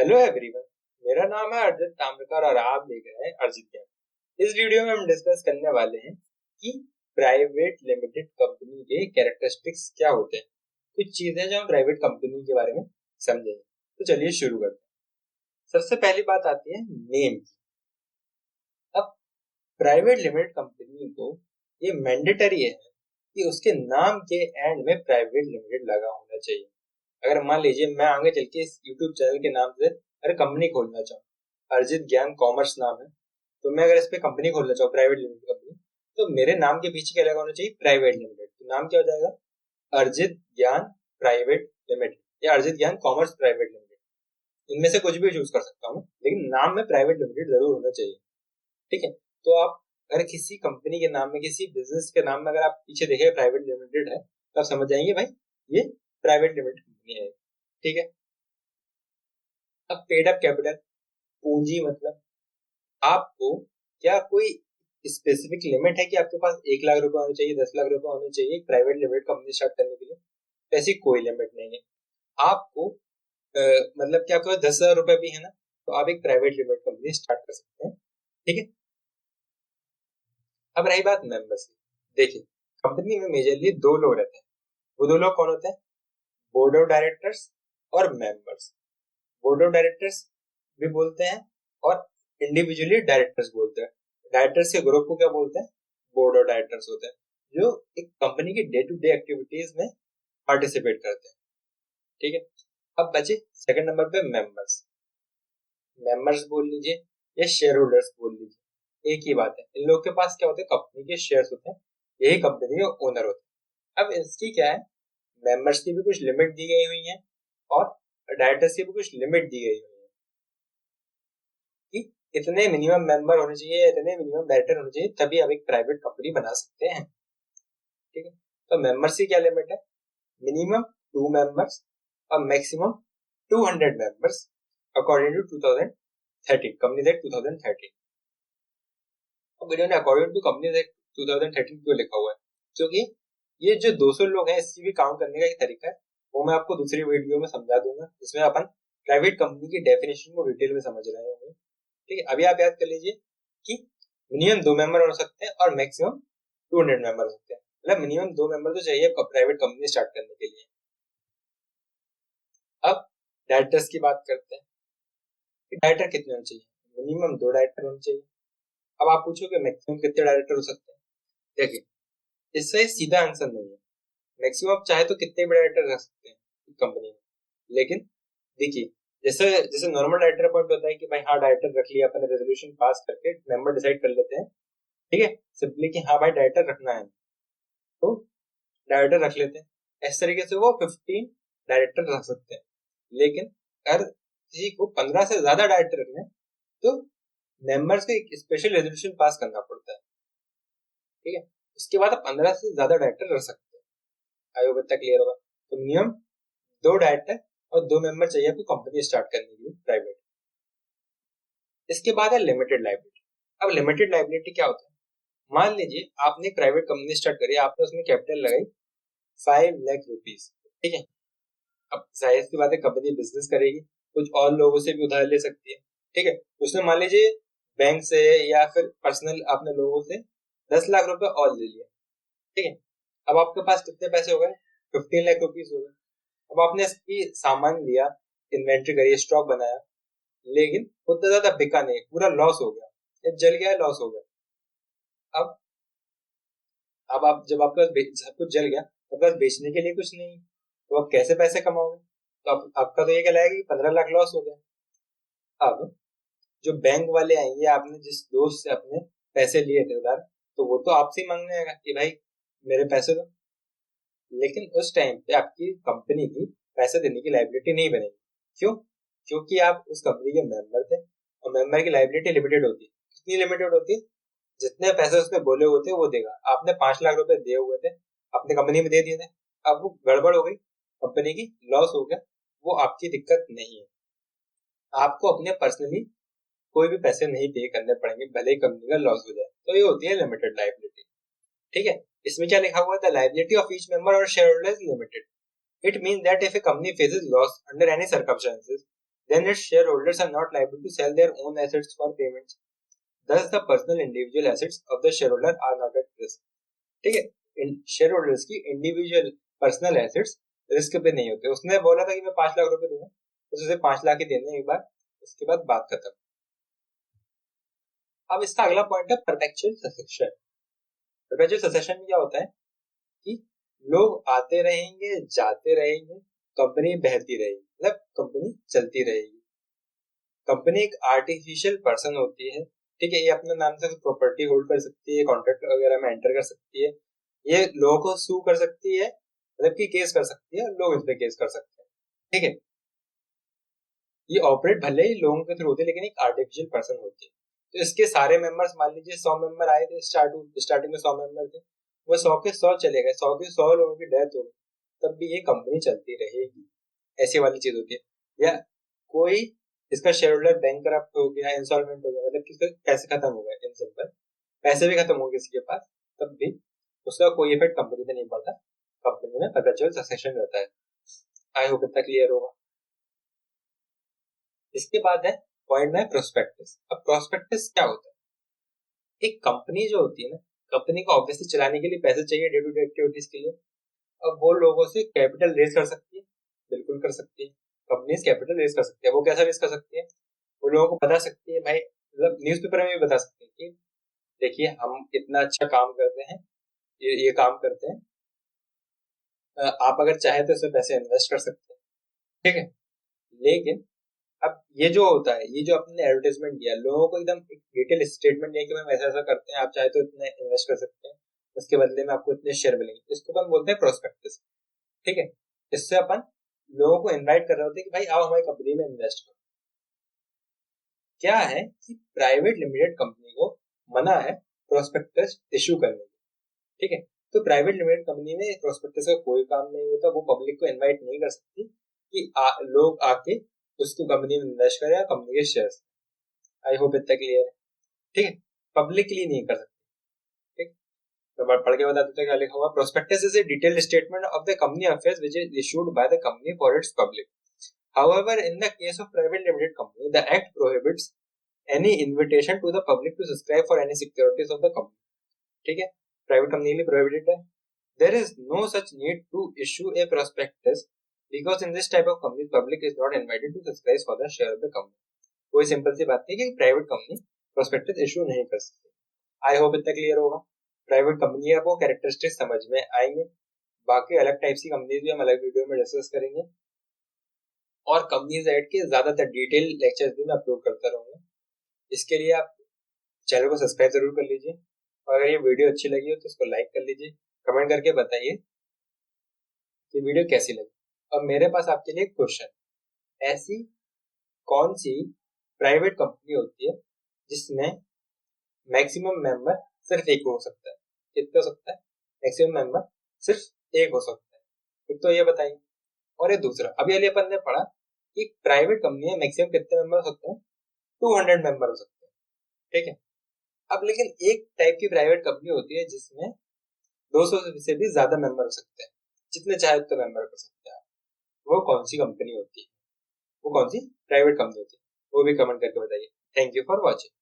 Hello everyone. मेरा नाम है अर्जित ताम्रकर और आप देख रहे हैं अर्जित ज्ञान। इस वीडियो में हम डिस्कस करने वाले हैं कि प्राइवेट लिमिटेड कंपनी के कैरेक्टरिस्टिक्स क्या होते हैं। कुछ चीजें जो हम प्राइवेट कंपनी के बारे में समझेंगे। तो चलिए शुरू करते हैं। सबसे पहली बात आती है नेम की। अब प्राइवेट लिमिटेड कंपनी को ये मैंडेटरी है कि उसके नाम के एंड में प्राइवेट लिमिटेड लगा होना चाहिए। अगर मान लीजिए मैं आगे चल के इस यूट्यूब चैनल के नाम से अगर कंपनी खोलना चाहूँ, अर्जित ज्ञान कॉमर्स नाम है, तो मैं अगर इस पे कंपनी खोलना चाहूँ प्राइवेट लिमिटेड कंपनी, तो मेरे नाम के पीछे क्या लगा होना चाहिए? Private limited. तो नाम क्या हो जाएगा? अर्जित ज्ञान प्राइवेट लिमिटेड या अर्जित ज्ञान कॉमर्स प्राइवेट लिमिटेड। इनमें से कुछ भी चूज कर सकता हूँ, लेकिन नाम में प्राइवेट लिमिटेड जरूर होना चाहिए। ठीक है। तो आप अगर किसी कंपनी के नाम में, किसी बिजनेस के नाम में अगर आप पीछे देखें प्राइवेट लिमिटेड है, तो आप समझ जाएंगे भाई ये प्राइवेट लिमिटेड कंपनी है। ठीक है। अब पेड अप कैपिटल, पूंजी मतलब आपको क्या कोई स्पेसिफिक लिमिट है कि आपके पास 1 लाख रुपए होने चाहिए, 10 लाख रुपए होने चाहिए प्राइवेट लिमिटेड कंपनी स्टार्ट करने के लिए? ऐसी कोई लिमिट नहीं है। आपको मतलब क्या आपके पास 10,000 रुपए भी है ना, तो आप एक प्राइवेट लिमिटेड कंपनी स्टार्ट कर सकते हैं। ठीक है। अब रही बात मेंबर्स की। देखिए, कंपनी में मेजरली दो लोग रहते हैं। वो दो लोग कौन होते हैं? बोर्ड ऑफ डायरेक्टर्स और मेंबर्स। बोर्ड ऑफ डायरेक्टर्स भी बोलते हैं और इंडिविजुअली डायरेक्टर्स बोलते हैं। डायरेक्टर्स के ग्रुप को क्या बोलते हैं? बोर्ड ऑफ डायरेक्टर्स होते हैं, जो एक कंपनी की डे टू डे एक्टिविटीज में पार्टिसिपेट करते हैं। ठीक है। अब बचे सेकंड नंबर पे मेंबर्स। मेंबर्स बोल लीजिए या शेयर होल्डर्स बोल लीजिए, एक ही बात है। इन लोग के पास क्या होते हैं? कंपनी के शेयर्स होते हैं, यही कंपनी के ओनर होते हैं। अब इसकी क्या है, मेंबर्स की भी कुछ लिमिट दी गई हुई है और डायरेक्टर्स की भी कुछ लिमिट दी गई हुई है कि इतने मिनिमम मेंबर होने चाहिए, इतने मिनिमम डायरेक्टर होने चाहिए, तभी आप एक प्राइवेट कंपनी बना सकते हैं। ठीक है। तो मेंबर्स की क्या लिमिट है? मिनिमम 2 मेंबर्स और maximum 200 members according to 2013 company act 2013। अब इन्होंने अकॉर्डिंग टू कंपनी एक्ट 2013 क्यों लिखा हुआ है? क्योंकि ये जो 200 लोग हैं, इसकी भी काउंट करने का एक तरीका है, वो मैं आपको दूसरी वीडियो में समझा दूंगा, जिसमें अपन प्राइवेट कंपनी की डेफिनेशन को डिटेल में समझ रहे होंगे। ठीक है। अभी आप याद कर लीजिए कि मिनिमम 2 मेंबर हो सकते हैं और मैक्सिमम 200 मेंबर हो सकते हैं। मतलब मिनिमम 2 मेंबर तो चाहिए प्राइवेट कंपनी स्टार्ट करने के लिए। अब डायरेक्टर्स की बात करते हैं कि डायरेक्टर कितने होने चाहिए? मिनिमम 2 डायरेक्टर होने चाहिए। अब आप पूछोगे मैक्सिमम कितने डायरेक्टर हो सकते हैं? देखिए, इससे सीधा आंसर नहीं है। मैक्सिमम आप चाहे तो कितने भी डायरेक्टर रख सकते हैं कंपनी में, लेकिन देखिए, जैसे जैसे नॉर्मल डायरेक्टर अपॉइंट होता है कि भाई हाँ डायरेक्टर रख लिया, अपने रेजोल्यूशन पास करके मेंबर डिसाइड कर लेते हैं। ठीक है। सिंपली कि हाँ भाई डायरेक्टर रखना है, तो डायरेक्टर रख लेते हैं। इस तरीके से वो 15 डायरेक्टर रख सकते हैं। लेकिन अगर किसी को 15 से ज्यादा डायरेक्टर रखना है, तो मेंबर्स को एक स्पेशल रेजोल्यूशन पास करना पड़ता है। ठीक है। उसके बाद आप 15 से ज्यादा डायरेक्टर रख सकते हैं। आई होप इतना क्लियर होगा। तो मिनिमम 2 डायरेक्टर और 2 मेंबर चाहिए आपको कंपनी स्टार्ट करने के लिए प्राइवेट। इसके बाद है लिमिटेड लाइबिलिटी। अब लिमिटेड लाइबिलिटी क्या होता है? मान लीजिए आपने एक प्राइवेट कंपनी स्टार्ट करी, आपने उसमें कैपिटल लगाई 5 लाख रुपीज। ठीक है। अब जाहिर सी बात है कंपनी बिजनेस करेगी, कुछ और लोगों से भी उधार ले सकती है। ठीक है। उसने मान लीजिए बैंक से या फिर पर्सनल अपने लोगों से 10 लाख रुपए और ले लिया। ठीक है। अब आपके पास कितने पैसे हो गए? 15 लाख रुपीज हो गए। अब आपने इसकी सामान लिया, इन्वेंट्री करी, स्टॉक बनाया, लेकिन उतना ज्यादा बिका नहीं, पूरा लॉस हो गया, ये जल गया, लॉस हो गया। अब आप जब आपका सब कुछ जल गया, तो आपके पास बेचने के लिए कुछ नहीं, तो आप कैसे पैसे कमाओगे? तो आपका तो ये कहलाएगा कि 15 लाख लॉस हो गया। अब जो बैंक वाले आएंगे, आपने जिस दोस्त से अपने पैसे लिए थे उधार, तो वो तो आपसे ही मांगने आएगा कि भाई मेरे पैसे दो। लेकिन उस टाइम पे आपकी कंपनी की पैसे देने की लाइबिलिटी नहीं बनेगी। क्यों? क्योंकि आप उस कंपनी के मेंबर थे और मेंबर की लाइबिलिटी लिमिटेड होती है। कितनी लिमिटेड होती है? जितने पैसे उसने बोले हुए थे वो देगा। आपने 5 लाख रुपए दिए हुए थे, अपने कंपनी में दे दिए थे, अब वो गड़बड़ हो गई, कंपनी की लॉस हो गया, वो आपकी दिक्कत नहीं है। आपको अपने पर्सनली कोई भी पैसे नहीं पे करने पड़ेंगे, भले ही कंपनी का लॉस हो जाए। तो ये होती है लिमिटेड लाइबिलिटी। ठीक है। इसमें क्या लिखा हुआ है? The liability of each member और shareholder is limited. It means that if a company faces loss under any circumstances, then its shareholders are not liable to sell their own assets for payments. Thus the personal individual assets of the shareholder are not at risk. ठीक है, share holders की individual personal assets risk पे नहीं होते। उसने बोला था कि मैं 5 लाख रुपए दूंगा, तो उसे 5 लाख ही देने एक बार, उसके बाद बात खत्म। अब इसका अगला पॉइंट है परपेचुअल सक्सेशन। परपेचुअल सक्सेशन में क्या होता है कि लोग आते रहेंगे, जाते रहेंगे, कंपनी बहती रहेगी, मतलब कंपनी चलती रहेगी। कंपनी एक आर्टिफिशियल पर्सन होती है, ठीक है, ये अपने नाम से प्रॉपर्टी होल्ड कर सकती है, कॉन्ट्रैक्ट वगैरह में एंटर कर सकती है, ये लोगों को सू कर सकती है, मतलब कि केस कर सकती है, लोग इस पे केस कर सकते हैं, ठीक है। ये ऑपरेट भले ही लोगों के थ्रू होती है, लेकिन एक आर्टिफिशियल पर्सन होती है। तो इसके सारे मेंबर्स, मान लीजिए 100 मेंबर आए थे, स्टार्टिंग में 100 मेंबर थे, वो 100 के 100 चले गए, 100 के 100 लोगों की डेथ हो गई, तब भी ये कंपनी चलती रहेगी। ऐसी वाली चीज होती है। या कोई इसका शेयर होल्डर बैंकरप्ट हो गया, इंसॉल्वेंट हो गया, मतलब किसके पैसे खत्म हो गए, इन सिंपल पैसे भी खत्म हो गए किसी के पास, तब भी उसका कोई इफेक्ट कंपनी पे नहीं पड़ता, कंपनी में परपेचुअल सक्सेशन रहता है। आई होप इतना क्लियर होगा। इसके बाद है पॉइंट में प्रोस्पेक्टस। अब प्रोस्पेक्टस क्या होता है? एक कंपनी जो होती है ना, कंपनी को ऑब्वियसली चलाने के लिए पैसे चाहिए डे टू डे एक्टिविटीज के लिए। अब वो लोगों से कैपिटल रेज कर सकती है, बिल्कुल कर सकती है, कंपनीज कैपिटल रेज कर सकती है। वो कैसा रेज कर सकती है? वो लोगों को बता सकती है, भाई मतलब न्यूज़पेपर में भी बता सकती है कि देखिए हम इतना अच्छा काम करते हैं, ये काम करते हैं, आप अगर चाहे तो इसमें पैसे इन्वेस्ट कर सकते हैं, ठीक है। लेकिन अब ये जो होता है, ये जो आपने एडवर्टाइजमेंट दिया, लोगों को एकदम डिटेल स्टेटमेंट दिया कि मैम ऐसा ऐसा करते हैं, आप चाहे तो इतने इन्वेस्ट कर सकते हैं, उसके बदले में आपको इतने शेयर मिलेंगे, इसको अपन बोलते हैं प्रोस्पेक्टस, ठीक है। इससे अपन लोगों को इनवाइट कर रहे होते हैं कि भाई आओ हमारी कंपनी में इन्वेस्ट करो। क्या है कि प्राइवेट लिमिटेड कंपनी को मना है प्रोस्पेक्टस इशू करने की, ठीक है। तो प्राइवेट लिमिटेड कंपनी में प्रोस्पेक्टस का कोई काम नहीं होता, वो पब्लिक को इनवाइट नहीं कर सकती कि लोग आके उसको कंपनी में इन्वेस्ट करें या कंपनी के शेयर्स। आई होप इतना क्लियर है, ठीक है। पब्लिकली नहीं कर सकते, ठीक। तो पढ़ के बता देते हैं क्या लिखा हुआ। Prospectus is a detailed statement of the company affairs which is issued by the company for its public. However, in the case of private limited company, the act prohibits any invitation to the public to subscribe for any securities of the company, ठीक है। Private company के लिए prohibited है। There is no such need to issue a prospectus because in this type of company, public is not invited to subscribe for the share of the company. कोई simple सी बात है कि private company prospectus issue नहीं कर सकती। I hope इतना clear होगा। Private company है वो कैरेक्टरिस्टिक्स समझ में आएंगे। बाकी अलग टाइप्स की कंपनीज भी हम अलग वीडियो में डिस्कस करेंगे, और कंपनीज ऐड के ज्यादातर डिटेल लेक्चर्स भी मैं अपलोड करता रहूंगा। इसके लिए आप चैनल को सब्सक्राइब जरूर कर लीजिए, और अगर ये वीडियो अच्छी लगी हो तो इसको लाइक कर लीजिए, कमेंट करके बताइए कि वीडियो कैसी लगी। और मेरे पास आपके लिए एक क्वेश्चन, ऐसी कौन सी प्राइवेट कंपनी होती है जिसमें मैक्सिमम मेंबर सिर्फ एक हो सकता है? कितने हो सकता है? मैक्सिमम मेंबर सिर्फ एक हो सकता है, एक तो ये बताइए। और ये दूसरा, अभी अभी अपन ने पढ़ा कि प्राइवेट कंपनी में मैक्सिमम कितने मेंबर हो सकते हैं? 200 मेंबर हो सकते हैं, ठीक है। अब लेकिन एक टाइप की प्राइवेट कंपनी होती है जिसमें 200 से भी ज्यादा मेंबर हो सकते हैं, जितने चाहे उतने मेंबर कर सकते हैं। वो कौन सी कंपनी होती है? वो कौन सी प्राइवेट कंपनी होती है? वो भी कमेंट करके बताइए। Thank you for watching.